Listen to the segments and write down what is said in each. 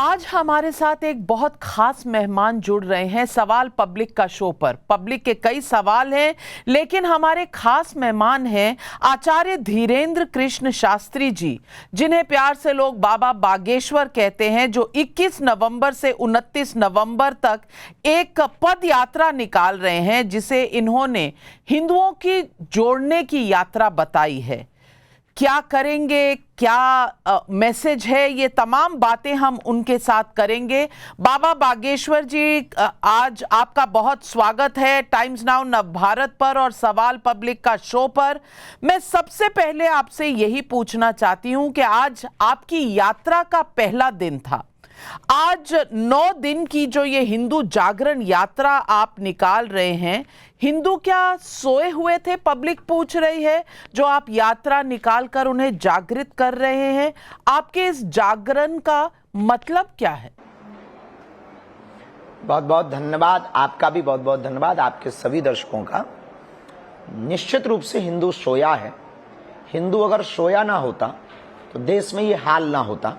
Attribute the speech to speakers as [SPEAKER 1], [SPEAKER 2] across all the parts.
[SPEAKER 1] आज हमारे साथ एक बहुत खास मेहमान जुड़ रहे हैं सवाल पब्लिक का शो पर। पब्लिक के कई सवाल हैं, लेकिन हमारे खास मेहमान हैं आचार्य धीरेन्द्र कृष्ण शास्त्री जी, जिन्हें प्यार से लोग बाबा बागेश्वर कहते हैं, जो 21 नवंबर से 29 नवंबर तक एक पद यात्रा निकाल रहे हैं, जिसे इन्होंने हिंदुओं की जोड़ने की यात्रा बताई है। क्या करेंगे, क्या मैसेज है, ये तमाम बातें हम उनके साथ करेंगे। बाबा बागेश्वर जी, आज आपका बहुत स्वागत है टाइम्स नाउ नवभारत पर और सवाल पब्लिक का शो पर। मैं सबसे पहले आपसे यही पूछना चाहती हूं कि आज आपकी यात्रा का पहला दिन था। आज 9 दिन की जो ये हिंदू जागरण यात्रा आप निकाल रहे हैं, हिंदू क्या सोए हुए थे? पब्लिक पूछ रही है। जो आप यात्रा निकाल कर उन्हें जागृत कर रहे हैं, आपके इस जागरण का मतलब क्या है?
[SPEAKER 2] बहुत बहुत धन्यवाद। आपका भी बहुत बहुत धन्यवाद, आपके सभी दर्शकों का। निश्चित रूप से हिंदू सोया है। हिंदू अगर सोया ना होता तो देश में ये हाल ना होता।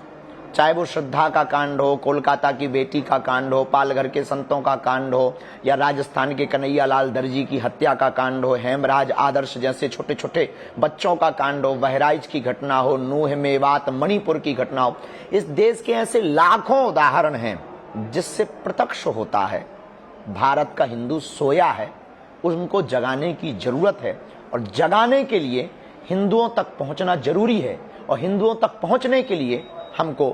[SPEAKER 2] चाहे वो श्रद्धा का कांड हो, कोलकाता की बेटी का कांड हो, पालघर के संतों का कांड हो, या राजस्थान के कन्हैया लाल दर्जी की हत्या का कांड हो, हेमराज आदर्श जैसे छोटे छोटे बच्चों का कांड हो, बहराइच की घटना हो, नूह मेवात मणिपुर की घटना हो। इस देश के ऐसे लाखों उदाहरण हैं जिससे प्रत्यक्ष होता है भारत का हिंदू सोया है। उनको जगाने की जरूरत है और जगाने के लिए हिंदुओं तक पहुंचना जरूरी है। और हिंदुओं तक पहुंचने के लिए हमको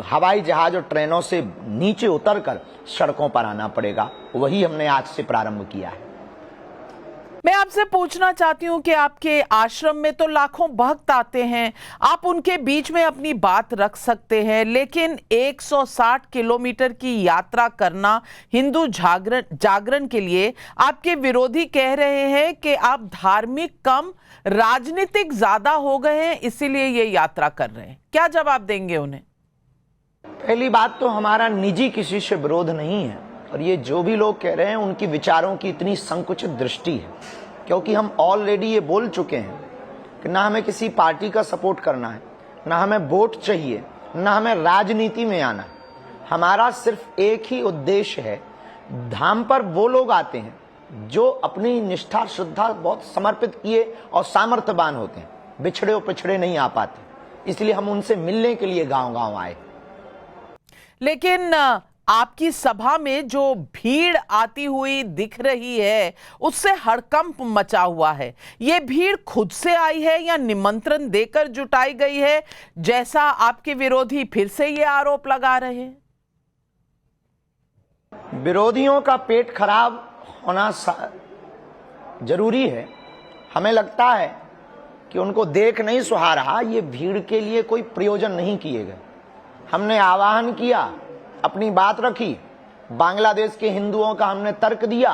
[SPEAKER 2] हवाई जहाज और ट्रेनों से नीचे उतरकर सड़कों पर आना पड़ेगा। वही हमने आज से प्रारंभ किया है।
[SPEAKER 1] मैं आपसे पूछना चाहती हूं कि आपके आश्रम में तो लाखों भक्त आते हैं, आप उनके बीच में अपनी बात रख सकते हैं, लेकिन 160 किलोमीटर की यात्रा करना हिंदू जागरण के लिए, आपके विरोधी कह रहे हैं कि आप धार्मिक कम राजनीतिक ज्यादा हो गए हैं, इसीलिए ये यात्रा कर रहे हैं। क्या जवाब देंगे उन्हें?
[SPEAKER 2] पहली बात तो हमारा निजी किसी से विरोध नहीं है, और ये जो भी लोग कह रहे हैं उनकी विचारों की इतनी संकुचित दृष्टि है, क्योंकि हम ऑलरेडी ये बोल चुके हैं कि ना हमें किसी पार्टी का सपोर्ट करना है, ना हमें वोट चाहिए, ना हमें राजनीति में आना है। हमारा सिर्फ एक ही उद्देश्य है। धाम पर वो लोग आते हैं जो अपनी निष्ठा श्रद्धा बहुत समर्पित किए और सामर्थ्यवान होते हैं, बिछड़े और पिछड़े नहीं आ पाते। इसलिए हम उनसे मिलने के लिए गांव गांव आए।
[SPEAKER 1] लेकिन आपकी सभा में जो भीड़ आती हुई दिख रही है, उससे हड़कंप मचा हुआ है। ये भीड़ खुद से आई है या निमंत्रण देकर जुटाई गई है, जैसा आपके विरोधी फिर से ये आरोप लगा रहे हैं?
[SPEAKER 2] विरोधियों का पेट खराब होना जरूरी है। हमें लगता है कि उनको देख नहीं सुहा रहा। ये भीड़ के लिए कोई प्रयोजन नहीं किए गए। हमने आह्वान किया, अपनी बात रखी, बांग्लादेश के हिंदुओं का हमने तर्क दिया,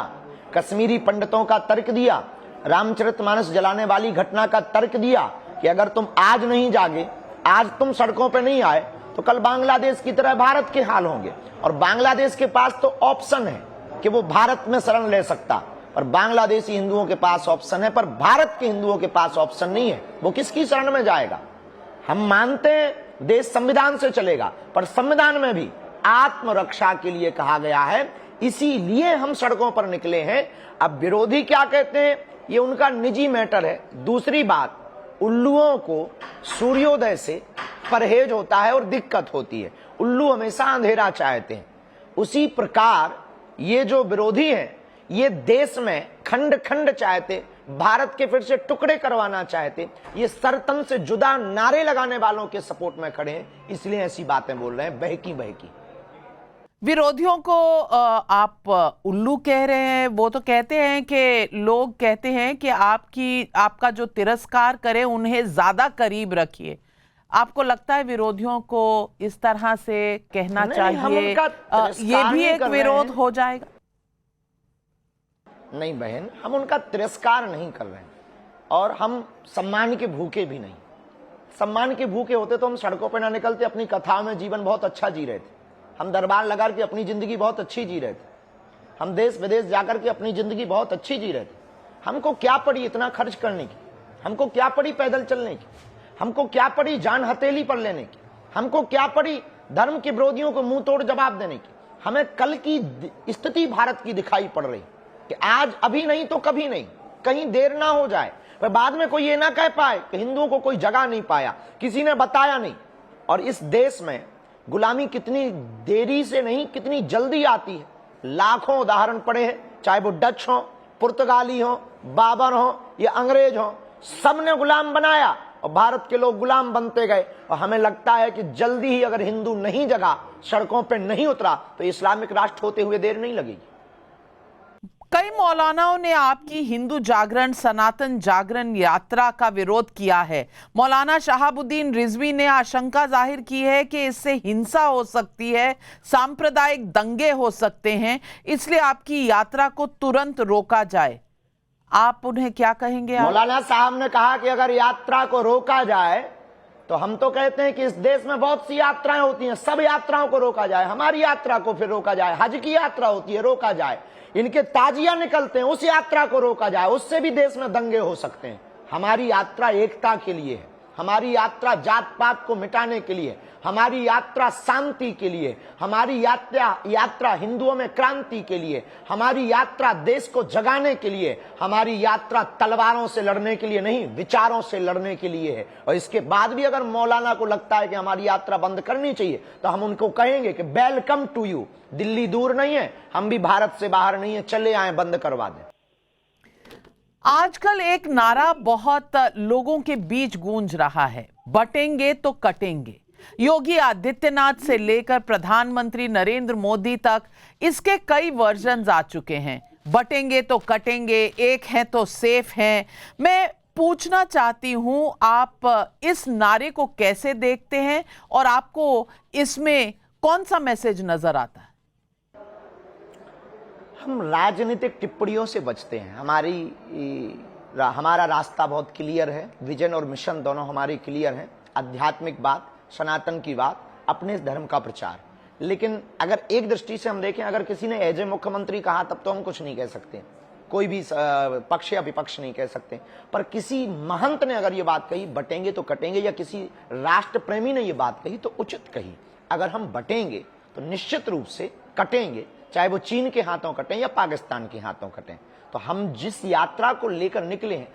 [SPEAKER 2] कश्मीरी पंडितों का तर्क दिया, रामचरितमानस जलाने वाली घटना का तर्क दिया कि अगर तुम आज नहीं जागे, आज तुम सड़कों पर नहीं आए, तो कल बांग्लादेश की तरह भारत के हाल होंगे। और बांग्लादेश के पास तो ऑप्शन है कि वो भारत में शरण ले सकता, और बांग्लादेशी हिंदुओं के पास ऑप्शन है, पर भारत के हिंदुओं के पास ऑप्शन नहीं है। वो किसकी शरण में जाएगा? हम मानते हैं देश संविधान से चलेगा, पर संविधान में भी आत्मरक्षा के लिए कहा गया है, इसीलिए हम सड़कों पर निकले हैं। अब विरोधी क्या कहते हैं, ये उनका निजी मैटर है। दूसरी बात, उल्लुओं को सूर्योदय से परहेज होता है और दिक्कत होती है। उल्लू हमेशा अंधेरा चाहते हैं। उसी प्रकार ये जो विरोधी हैं, ये देश में खंड खंड चाहते, भारत के फिर से टुकड़े करवाना चाहते। ये सरतन से जुदा नारे लगाने वालों के सपोर्ट में खड़े हैं, इसलिए ऐसी बातें बोल रहे हैं, बहकी बहकी।
[SPEAKER 1] विरोधियों को आप उल्लू कह रहे हैं। वो तो कहते हैं कि लोग कहते हैं कि आपका जो तिरस्कार करे उन्हें ज्यादा करीब रखिए। आपको लगता है विरोधियों को इस तरह से कहना चाहिए? ये भी एक विरोध हो जाएगा?
[SPEAKER 2] नहीं बहन, हम उनका तिरस्कार नहीं कर रहे हैं, और हम सम्मान के भूखे भी नहीं। सम्मान के भूखे होते तो हम सड़कों पर ना निकलते, अपनी कथाओं में जीवन बहुत अच्छा जी रहे थे। हम दरबार लगा के अपनी जिंदगी बहुत अच्छी जी रहे थे। हम देश विदेश जाकर के अपनी जिंदगी बहुत अच्छी जी रहे थे। हमको क्या पड़ी इतना खर्च करने की? हमको क्या पड़ी पैदल चलने की? हमको क्या पड़ी जान हथेली पर लेने की? हमको क्या पड़ी धर्म के विरोधियों को मुंह तोड़ जवाब देने की। हमें कल की स्थिति भारत की दिखाई पड़ रही कि आज अभी नहीं तो कभी नहीं, कहीं देर ना हो जाए, पर बाद में कोई ये ना कह पाए कि हिंदुओं को कोई जगह नहीं पाया, किसी ने बताया नहीं। और इस देश में गुलामी कितनी देरी से नहीं, कितनी जल्दी आती है। लाखों उदाहरण पड़े हैं, चाहे वो डच हो, पुर्तगाली हो, बाबर हो या अंग्रेज हो, सबने गुलाम बनाया और भारत के लोग गुलाम बनते गए। और हमें लगता है कि जल्दी ही अगर हिंदू नहीं जगा, सड़कों पे नहीं उतरा, तो इस्लामिक राष्ट्र होते हुए देर नहीं लगेगी।
[SPEAKER 1] कई मौलानाओं ने आपकी हिंदू जागरण सनातन जागरण यात्रा का विरोध किया है। मौलाना शहाबुद्दीन रिजवी ने आशंका जाहिर की है कि इससे हिंसा हो सकती है, सांप्रदायिक दंगे हो सकते हैं, इसलिए आपकी यात्रा को तुरंत रोका जाए। आप उन्हें क्या कहेंगे?
[SPEAKER 2] मौलाना साहब ने कहा कि अगर यात्रा को रोका जाए, तो हम तो कहते हैं कि इस देश में बहुत सी यात्राएं होती हैं, सब यात्राओं को रोका जाए। हमारी यात्रा को फिर रोका जाए। हज की यात्रा होती है, रोका जाए। इनके ताजिया निकलते हैं, उस यात्रा को रोका जाए, उससे भी देश में दंगे हो सकते हैं। हमारी यात्रा एकता के लिए है, हमारी यात्रा जात पात को मिटाने के लिए, हमारी यात्रा शांति के लिए, हमारी यात्रा हिंदुओं में क्रांति के लिए, हमारी यात्रा देश को जगाने के लिए, हमारी यात्रा तलवारों से लड़ने के लिए नहीं, विचारों से लड़ने के लिए है। और इसके बाद भी अगर मौलाना को लगता है कि हमारी यात्रा बंद करनी चाहिए, तो हम उनको कहेंगे कि वेलकम टू यू। दिल्ली दूर नहीं है, हम भी भारत से बाहर नहीं है, चले आए, बंद करवा दें।
[SPEAKER 1] आजकल एक नारा बहुत लोगों के बीच गूंज रहा है, बटेंगे तो कटेंगे। योगी आदित्यनाथ से लेकर प्रधानमंत्री नरेंद्र मोदी तक इसके कई वर्जन्स आ चुके हैं। बटेंगे तो कटेंगे, एक हैं तो सेफ हैं। मैं पूछना चाहती हूं, आप इस नारे को कैसे देखते हैं और आपको इसमें कौन सा मैसेज नजर आता है?
[SPEAKER 2] हम राजनीतिक टिप्पणियों से बचते हैं। हमारा रास्ता बहुत क्लियर है, विजन और मिशन दोनों हमारे क्लियर हैं। आध्यात्मिक बात, सनातन की बात, अपने धर्म का प्रचार। लेकिन अगर एक दृष्टि से हम देखें, अगर किसी ने एज ए मुख्यमंत्री कहा, तब तो हम कुछ नहीं कह सकते, कोई भी पक्ष या विपक्ष नहीं कह सकते। पर किसी महंत ने अगर ये बात कही, बटेंगे तो कटेंगे, या किसी राष्ट्र प्रेमी ने ये बात कही, तो उचित कही। अगर हम बटेंगे तो निश्चित रूप से कटेंगे, चाहे वो चीन के हाथों कटें या पाकिस्तान के हाथों कटें। तो हम जिस यात्रा को लेकर निकले हैं,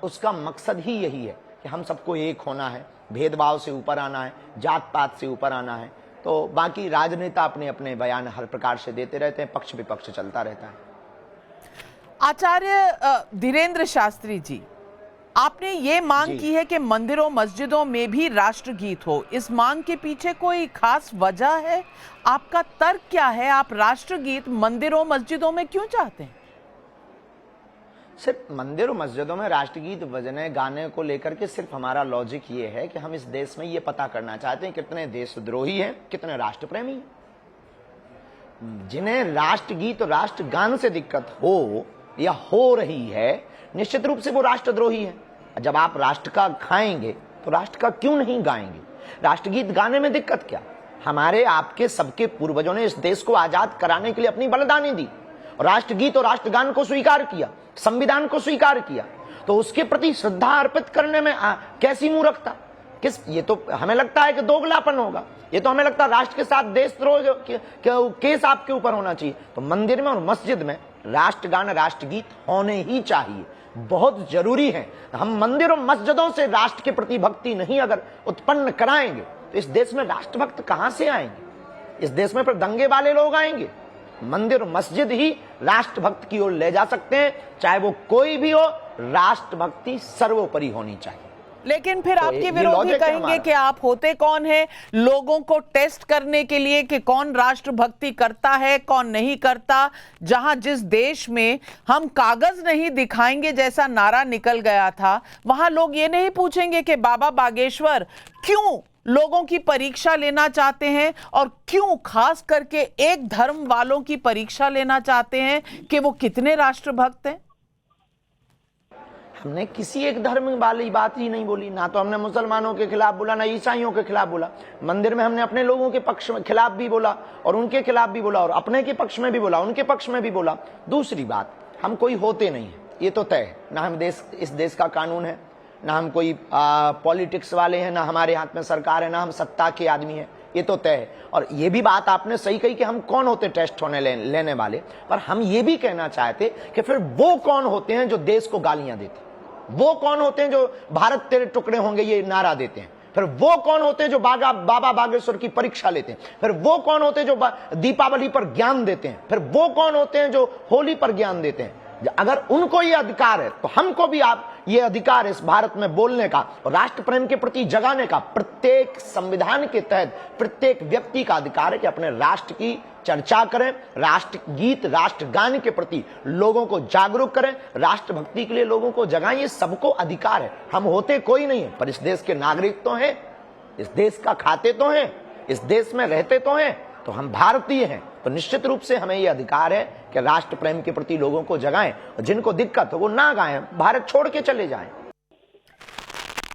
[SPEAKER 2] उसका मकसद ही यही है कि हम सबको एक होना है, भेदभाव से ऊपर आना है, जात पात से ऊपर आना है। तो बाकी राजनेता अपने अपने बयान हर प्रकार से देते रहते हैं, पक्ष विपक्ष चलता रहता है।
[SPEAKER 1] आचार्य धीरेन्द्र शास्त्री जी, आपने ये मांग की है कि मंदिरों मस्जिदों में भी राष्ट्रगीत हो। इस मांग के पीछे कोई खास वजह है? आपका तर्क क्या है? आप राष्ट्रगीत मंदिरों मस्जिदों में क्यों चाहते हैं?
[SPEAKER 2] सिर्फ मंदिर और मस्जिदों में राष्ट्रगीत बजने गाने को लेकर के सिर्फ हमारा लॉजिक ये है कि हम इस देश में ये पता करना चाहते हैं कितने देशद्रोही हैं, कितने राष्ट्रप्रेमी हैं। जिन्हें राष्ट्रगीत और राष्ट्रगान से दिक्कत हो या हो रही है, निश्चित रूप से वो राष्ट्रद्रोही है। जब आप राष्ट्र का खाएंगे तो राष्ट्र का क्यों नहीं गाएंगे? राष्ट्रगीत गाने में दिक्कत क्या? हमारे आपके सबके पूर्वजों ने इस देश को आजाद कराने के लिए अपनी बलिदानी दी, और राष्ट्रगीत और राष्ट्रगान को स्वीकार किया, संविधान को स्वीकार किया। तो उसके प्रति श्रद्धा अर्पित करने में कैसी मूर्खता, ये तो हमें लगता है कि दोगलापन होगा। ये तो हमें लगता है राष्ट्र के साथ देशद्रोह केस आपके ऊपर होना चाहिए। तो मंदिर में और मस्जिद में राष्ट्रगान राष्ट्रगीत होने ही चाहिए, बहुत जरूरी है। हम मंदिर और मस्जिदों से राष्ट्र के प्रति भक्ति नहीं अगर उत्पन्न कराएंगे, तो इस देश में राष्ट्रभक्त कहां से आएंगे? इस देश में फिर दंगे वाले लोग आएंगे। मंदिर और मस्जिद ही राष्ट्रभक्त की ओर ले जा सकते हैं, चाहे वो कोई भी हो। राष्ट्रभक्ति सर्वोपरि होनी चाहिए।
[SPEAKER 1] लेकिन फिर आपके विरोधी कहेंगे कि आप होते कौन हैं लोगों को टेस्ट करने के लिए कि कौन राष्ट्रभक्ति करता है, कौन नहीं करता। जहां जिस देश में हम कागज नहीं दिखाएंगे जैसा नारा निकल गया था, वहां लोग ये नहीं पूछेंगे कि बाबा बागेश्वर क्यों लोगों की परीक्षा लेना चाहते हैं, और क्यों खास करके एक धर्म वालों की परीक्षा लेना चाहते हैं कि वो कितने राष्ट्रभक्त हैं।
[SPEAKER 2] हमने किसी एक धर्म वाली बात ही नहीं बोली, ना तो हमने मुसलमानों के खिलाफ बोला, ना ईसाइयों के खिलाफ बोला। मंदिर में हमने अपने लोगों के पक्ष में खिलाफ भी बोला और उनके खिलाफ भी बोला, और अपने के पक्ष में भी बोला, उनके पक्ष में भी बोला। दूसरी बात, हम कोई होते नहीं है, ये तो तय है। ना हम इस देश का कानून है, ना हम कोई पॉलिटिक्स वाले हैं, ना हमारे हाथ में सरकार है, ना हम सत्ता के आदमी हैं। ये तो तय है। और ये भी बात आपने सही कही कि हम कौन होते टेस्ट होने लेने वाले, पर हम ये भी कहना चाहते कि फिर वो कौन होते हैं जो देश को गालियां देते, वो कौन होते हैं जो भारत तेरे टुकड़े होंगे ये नारा देते हैं, फिर वो कौन होते हैं जो बाबा बागेश्वर की परीक्षा लेते हैं, फिर वो कौन होते हैं जो दीपावली पर ज्ञान देते हैं, फिर वो कौन होते हैं जो होली पर ज्ञान देते हैं। अगर उनको ये अधिकार है तो हमको भी आप ये अधिकार इस भारत में बोलने का और राष्ट्र प्रेम के प्रति जगाने का। प्रत्येक संविधान के तहत प्रत्येक व्यक्ति का अधिकार है कि अपने राष्ट्र की चर्चा करें, राष्ट्र गीत राष्ट्रगान के प्रति लोगों को जागरूक करें, राष्ट्रभक्ति के लिए लोगों को जगाएं। ये सबको अधिकार है। हम होते कोई नहीं है, पर इस देश के नागरिक तो हैं, इस देश का खाते तो हैं, इस देश में रहते तो हैं, तो हम भारतीय हैं। तो निश्चित रूप से हमें यह अधिकार है कि राष्ट्र प्रेम के प्रति लोगों को जगाएं और जिनको दिक्कत हो वो ना गाएं, भारत छोड़ के चले जाएं।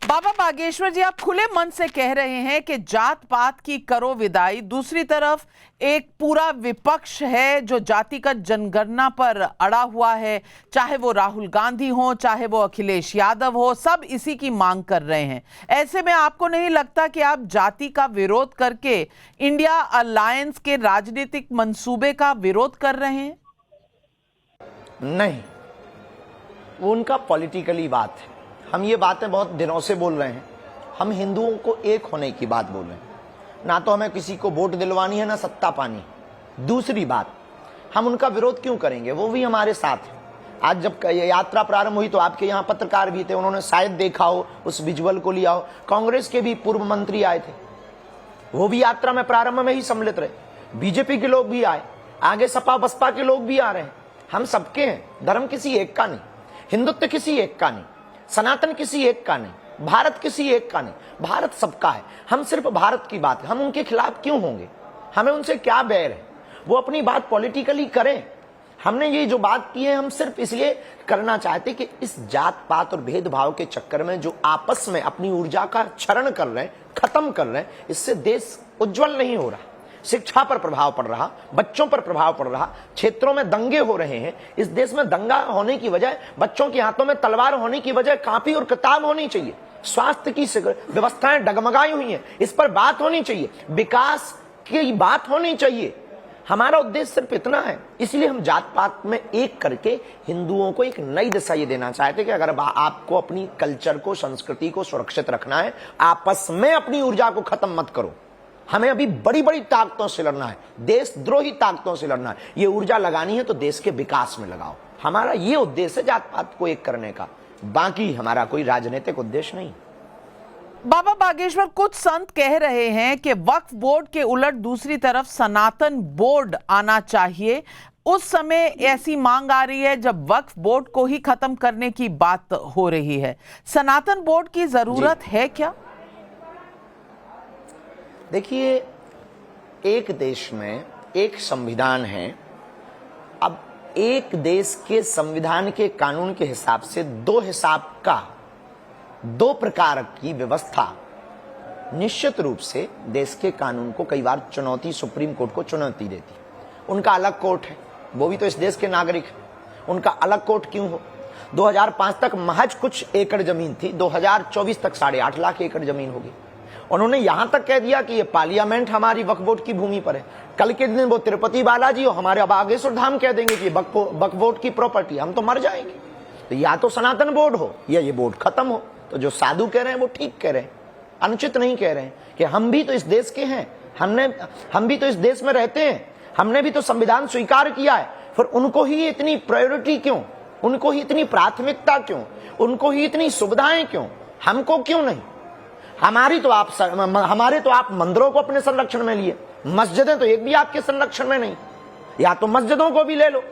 [SPEAKER 1] बाबा बागेश्वर जी, आप खुले मन से कह रहे हैं कि जात पात की करो विदाई, दूसरी तरफ एक पूरा विपक्ष है जो जातिगत जनगणना पर अड़ा हुआ है, चाहे वो राहुल गांधी हो, चाहे वो अखिलेश यादव हो, सब इसी की मांग कर रहे हैं। ऐसे में आपको नहीं लगता कि आप जाति का विरोध करके इंडिया अलायंस के राजनीतिक मंसूबे का विरोध कर रहे हैं?
[SPEAKER 2] नहीं, वो उनका पॉलिटिकली बात है। हम ये बातें बहुत दिनों से बोल रहे हैं। हम हिंदुओं को एक होने की बात बोल रहे हैं, ना तो हमें किसी को वोट दिलवानी है ना सत्ता पानी। दूसरी बात, हम उनका विरोध क्यों करेंगे, वो भी हमारे साथ है। आज जब यात्रा प्रारंभ हुई तो आपके यहाँ पत्रकार भी थे, उन्होंने शायद देखा हो, उस विजुअल को लिया हो। कांग्रेस के भी पूर्व मंत्री आए थे, वो भी यात्रा में प्रारंभ में ही सम्मिलित रहे। बीजेपी के लोग भी आए, आगे सपा बसपा के लोग भी आ रहे हैं। हम सबके हैं, धर्म किसी एक का नहीं, हिंदुत्व किसी एक का नहीं, सनातन किसी एक का नहीं, भारत किसी एक का नहीं, भारत सबका है। हम सिर्फ भारत की बात, हम उनके खिलाफ क्यों होंगे, हमें उनसे क्या बैर है, वो अपनी बात पॉलिटिकली करें। हमने ये जो बात की है हम सिर्फ इसलिए करना चाहते कि इस जात पात और भेदभाव के चक्कर में जो आपस में अपनी ऊर्जा का क्षरण कर रहे हैं, खत्म कर रहे हैं, इससे देश उज्जवल नहीं हो रहा। शिक्षा पर प्रभाव पड़ रहा, बच्चों पर प्रभाव पड़ रहा, क्षेत्रों में दंगे हो रहे हैं। इस देश में दंगा होने की बजाय, बच्चों के हाथों में तलवार होने की बजाय कापी और किताब होनी चाहिए। स्वास्थ्य की व्यवस्थाएं डगमगाई हुई हैं, इस पर बात होनी चाहिए, विकास की बात होनी चाहिए। हमारा उद्देश्य सिर्फ इतना है। इसलिए हम जात पात में एक करके हिंदुओं को एक नई दिशा ये देना चाहते कि अगर आपको अपनी कल्चर को, संस्कृति को सुरक्षित रखना है, आपस में अपनी ऊर्जा को खत्म मत करो। हमें अभी बड़ी बड़ी ताकतों से लड़ना है, देशद्रोही ताकतों से लड़ना है। ये ऊर्जा लगानी है तो देश के विकास में लगाओ। हमारा ये उद्देश्य है जात पात को एक करने का, बाकी हमारा कोई राजनीतिक उद्देश्य नहीं।
[SPEAKER 1] बाबा बागेश्वर, कुछ संत कह रहे हैं कि वक्फ बोर्ड के उलट दूसरी तरफ सनातन बोर्ड आना चाहिए। उस समय ऐसी मांग आ रही है जब वक्फ बोर्ड को ही खत्म करने की बात हो रही है। सनातन बोर्ड की जरूरत है क्या?
[SPEAKER 2] देखिए, एक देश में एक संविधान है। अब एक देश के संविधान के कानून के हिसाब से दो प्रकार की व्यवस्था निश्चित रूप से देश के कानून को कई बार चुनौती, सुप्रीम कोर्ट को चुनौती देती। उनका अलग कोर्ट है, वो भी तो इस देश के नागरिक है, उनका अलग कोर्ट क्यों हो। 2005 तक महज कुछ एकड़ जमीन थी, 2024 तक 8.5 लाख एकड़ जमीन होगी। उन्होंने यहां तक कह दिया कि ये पार्लियामेंट हमारी वक्फ बोर्ड की भूमि पर है। कल के दिन वो तिरुपति बालाजी और हमारे बागेश्वर धाम कह देंगे कि वक्फ बोर्ड की प्रॉपर्टी, हम तो मर जाएंगे। तो या तो सनातन बोर्ड हो या ये बोर्ड खत्म हो। तो जो साधु कह रहे हैं वो ठीक कह रहे हैं, अनुचित नहीं कह रहे हैं कि हम भी तो इस देश के हैं, हम भी तो इस देश में रहते हैं, हमने भी तो संविधान स्वीकार किया है। फिर उनको ही इतनी प्रायोरिटी क्यों, उनको ही इतनी प्राथमिकता क्यों, उनको ही इतनी सुविधाएं क्यों, हमको क्यों नहीं? हमारे तो आप मंदिरों को अपने संरक्षण में लिए, मस्जिदें तो एक भी आपके संरक्षण में नहीं। या तो मस्जिदों को भी ले लो,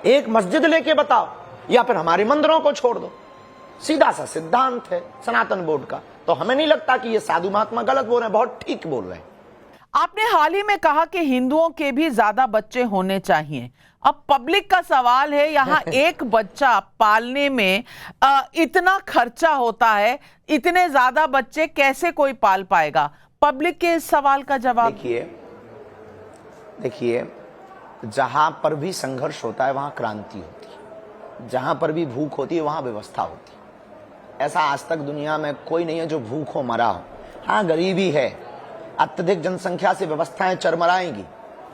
[SPEAKER 2] एक मस्जिद लेके बताओ, या फिर हमारे मंदिरों को छोड़ दो। सीधा सा सिद्धांत है सनातन बोर्ड का। तो हमें नहीं लगता कि ये साधु महात्मा गलत बोल रहे हैं, बहुत ठीक बोल रहे हैं।
[SPEAKER 1] आपने हाल ही में कहा कि हिंदुओं के भी ज्यादा बच्चे होने चाहिए। अब पब्लिक का सवाल है, यहाँ एक बच्चा पालने में इतना खर्चा होता है, इतने ज्यादा बच्चे कैसे कोई पाल पाएगा? पब्लिक के इस सवाल का जवाब
[SPEAKER 2] देखिए, जहां पर भी संघर्ष होता है वहां क्रांति होती है, जहां पर भी भूख होती है वहां व्यवस्था होती है। ऐसा आज तक दुनिया में कोई नहीं है जो भूखों मरा हो। हाँ, गरीबी है, अत्यधिक जनसंख्या से व्यवस्थाएं चरमराएंगी,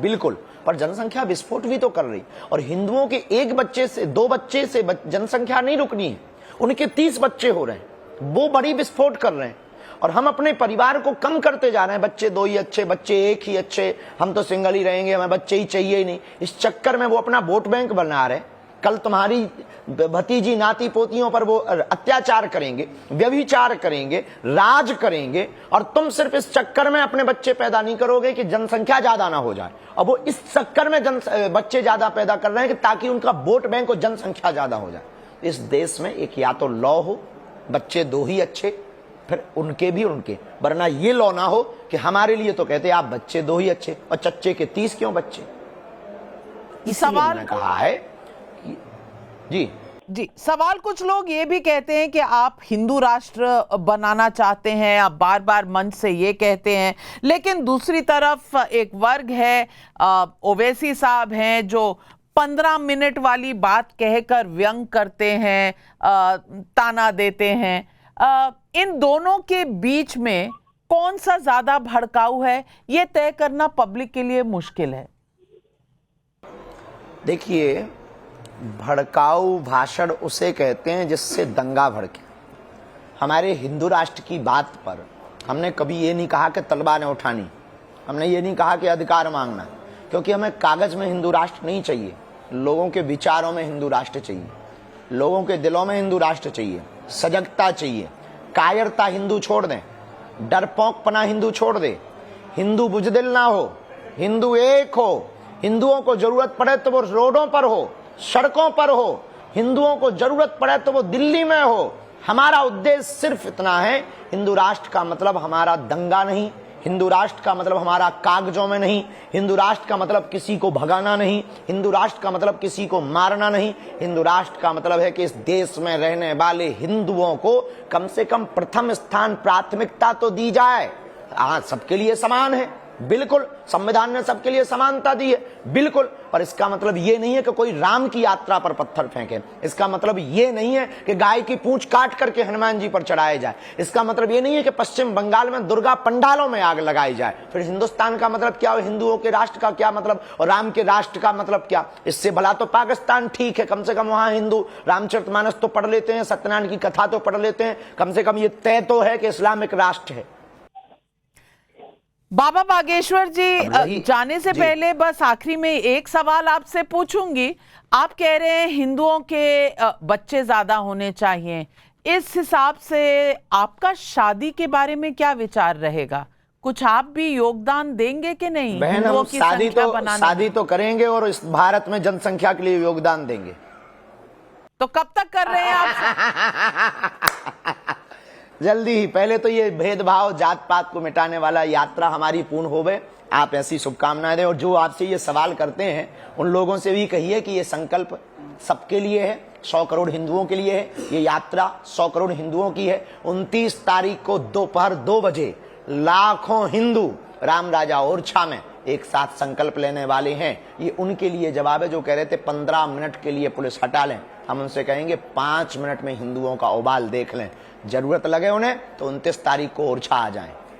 [SPEAKER 2] बिल्कुल, पर जनसंख्या विस्फोट भी तो कर रही। और हिंदुओं के एक बच्चे से, दो बच्चे से जनसंख्या नहीं रुकनी है, उनके 30 बच्चे हो रहे हैं, वो बड़ी विस्फोट कर रहे हैं। और हम अपने परिवार को कम करते जा रहे हैं, बच्चे 2 ही अच्छे, बच्चे 1 ही अच्छे, हम तो सिंगल ही रहेंगे, हमें बच्चे ही चाहिए ही नहीं। इस चक्कर में वो अपना वोट बैंक बना रहे। कल तुम्हारी भतीजी नाती पोतियों पर वो अत्याचार करेंगे, व्यभिचार करेंगे, राज करेंगे, और तुम सिर्फ इस चक्कर में अपने बच्चे पैदा नहीं करोगे कि जनसंख्या ज्यादा ना हो जाए। और वो इस चक्कर में बच्चे ज्यादा पैदा कर रहे हैं कि ताकि उनका वोट बैंक और जनसंख्या ज्यादा हो जाए। इस देश में एक या तो लॉ हो, बच्चे 2 ही अच्छे, फिर उनके भी उनके, वरना ये लॉ ना हो कि हमारे लिए तो कहते आप बच्चे 2 ही अच्छे और चच्चे के 30 क्यों बच्चे।
[SPEAKER 1] सवाल
[SPEAKER 2] मैंने कहा है कि जी,
[SPEAKER 1] सवाल कुछ लोग ये भी कहते हैं कि आप हिंदू राष्ट्र बनाना चाहते हैं, आप बार बार मंच से ये कहते हैं, लेकिन दूसरी तरफ एक वर्ग है, ओवैसी साहब हैं, जो 15 मिनट वाली बात कहकर व्यंग करते हैं, ताना देते हैं। इन दोनों के बीच में कौन सा ज्यादा भड़काऊ है, ये तय करना पब्लिक के लिए मुश्किल है।
[SPEAKER 2] देखिए, भड़काऊ भाषण उसे कहते हैं जिससे दंगा भड़के। हमारे हिंदू राष्ट्र की बात पर हमने कभी ये नहीं कहा कि तलवारें उठानी, हमने ये नहीं कहा कि अधिकार मांगना, क्योंकि हमें कागज में हिंदू राष्ट्र नहीं चाहिए, लोगों के विचारों में हिंदू राष्ट्र चाहिए, लोगों के दिलों में हिंदू राष्ट्र चाहिए, सजगता चाहिए, कायरता हिंदू छोड़ दें, डरपोकपना हिंदू छोड़ दे, हिंदू बुजदिल ना हो, हिंदू एक हो, हिंदुओं को जरूरत पड़े तो वो रोडों पर हो, सड़कों पर हो, हिंदुओं को जरूरत पड़े तो वो दिल्ली में हो। हमारा उद्देश्य सिर्फ इतना है, हिंदू राष्ट्र का मतलब हमारा दंगा नहीं, हिंदू राष्ट्र का मतलब हमारा कागजों में नहीं, हिंदू राष्ट्र का मतलब किसी को भगाना नहीं, हिंदू राष्ट्र का मतलब किसी को मारना नहीं। हिंदू राष्ट्र का मतलब है कि इस देश में रहने वाले हिंदुओं को कम से कम प्रथम स्थान, प्राथमिकता तो दी जाए। हाँ, सबके लिए समान है, बिल्कुल, संविधान ने सबके लिए समानता दी है, बिल्कुल, पर इसका मतलब ये नहीं है कि कोई राम की यात्रा पर पत्थर फेंके, इसका मतलब ये नहीं है कि गाय की पूंछ काट करके हनुमान जी पर चढ़ाए जाए, इसका मतलब ये नहीं है कि पश्चिम बंगाल में दुर्गा पंडालों में आग लगाई जाए। फिर हिंदुस्तान का मतलब क्या, हिंदुओं के राष्ट्र का क्या मतलब, और राम के राष्ट्र का मतलब क्या। इससे भला तो पाकिस्तान ठीक है, कम से कम वहां हिंदू रामचरितमानस तो पढ़ लेते हैं, सत्यनारायण की कथा तो पढ़ लेते हैं, कम से कम ये तय तो है कि इस्लामिक राष्ट्र है।
[SPEAKER 1] बाबा बागेश्वर जी, जाने से पहले बस आखिरी में एक सवाल आपसे पूछूंगी। आप कह रहे हैं हिंदुओं के बच्चे ज्यादा होने चाहिए, इस हिसाब से आपका शादी के बारे में क्या विचार रहेगा? कुछ आप भी योगदान देंगे कि नहीं?
[SPEAKER 2] बहन, हम शादी तो करेंगे और इस भारत में जनसंख्या के लिए योगदान देंगे।
[SPEAKER 1] तो कब तक कर रहे हैं आप?
[SPEAKER 2] जल्दी ही। पहले तो ये भेदभाव, जात पात को मिटाने वाला यात्रा हमारी पूर्ण होवे, आप ऐसी शुभकामनाएं दें। और जो आपसे ये सवाल करते हैं उन लोगों से भी कहिए कि ये संकल्प सबके लिए है, 100 करोड़ हिंदुओं के लिए है, ये यात्रा 100 करोड़ हिंदुओं की है। 29 तारीख को दोपहर 2 बजे लाखों हिंदू राम राजा ओरछा में एक साथ संकल्प लेने वाले हैं। ये उनके लिए जवाब है जो कह रहे थे 15 मिनट के लिए पुलिस हटा लें। हम उनसे कहेंगे 5 मिनट में हिंदुओं का उबाल देख लें, जरूरत लगे उन्हें तो 29 तारीख को ओरछा आ जाएं।